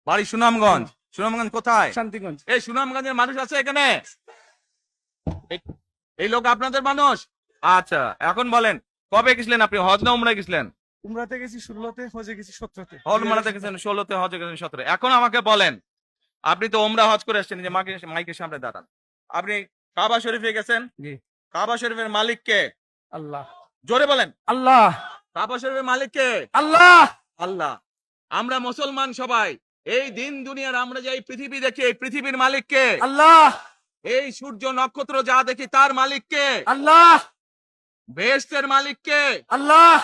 বাড়ি সুনামগঞ্জ। সুনামগঞ্জ কোথায়? শান্তিগঞ্জ। এই সুনামগঞ্জের মানুষ আছে এখানে? এই লোক আপনাদের মানুষ? আচ্ছা, এখন বলেন কবে গেছিলেন আপনি? হজ না উমরায় গেছিলেন? উমরাতে গেছি 16তে, হজে গেছি 17তে। উমরাতে গেছেন 16তে, হজে গেছেন 17। এখন আমাকে বলেন, আপনি তো উমরা হজ করে আসছেন, যে মাইকের সামনে দাঁড়ান। আপনি কাবা শরীফে গেছেন? জি। কাবা শরীফের মালিক কে? আল্লাহ। জোরে বলেন। আল্লাহ। কাবা শরীফের মালিক কে? আল্লাহ। আল্লাহ। আমরা মুসলমান সবাই এই দিন দুনিয়ার, আমরা যে এই পৃথিবী দেখি, এই পৃথিবীর মালিক কে? আল্লাহ। এই সূর্য নক্ষত্র যা দেখি তার মালিক কে? আল্লাহ। বেহেশতের মালিক কে? আল্লাহ।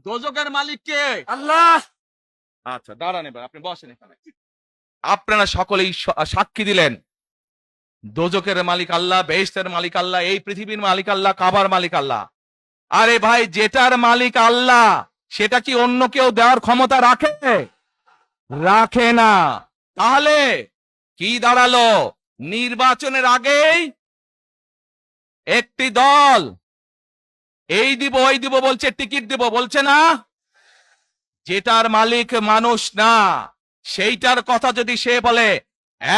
দোজখের মালিক কে? আল্লাহ। আচ্ছা দাঁড়ান, এবার আপনি বসেন এখানে। আপনারা সকলেই সাক্ষী দিলেন দোজখের মালিক আল্লাহ, বেহেশতের মালিক আল্লাহ, এই পৃথিবীর মালিক আল্লাহ, কাবার মালিক আল্লাহ। আরে ভাই, যেটার মালিক আল্লাহ সেটা কি অন্য কেউ দেওয়ার ক্ষমতা রাখে? রাখে না। তাহলে কি দাঁড়ালো? নির্বাচনের আগেই একটি দল এই দিব ওই দিব বলছে, টিকিট দিব বলছে না? যেটার মালিক মানুষ না সেইটার কথা যদি সে বলে,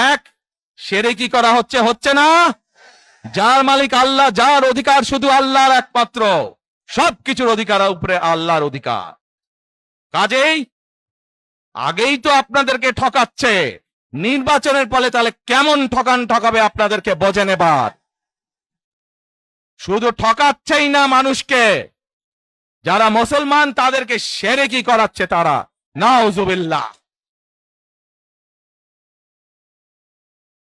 এক সেরে কি করা হচ্ছে? হচ্ছে না? যার মালিক আল্লাহ, যার অধিকার শুধু আল্লাহর একমাত্র, সবকিছুর অধিকার উপরে আল্লাহর অধিকার। কাজেই আগেই তো আপনাদেরকে ঠকাচ্ছে, নির্বাচনের ফলে তাহলে কেমন ঠকাবে আপনাদেরকে বোঝেন এবার। শুধু ঠকাচ্ছেই না মানুষকে, যারা মুসলমান তাদেরকে শিরকি করাচ্ছে তারা। নাউজুবিল্লাহ।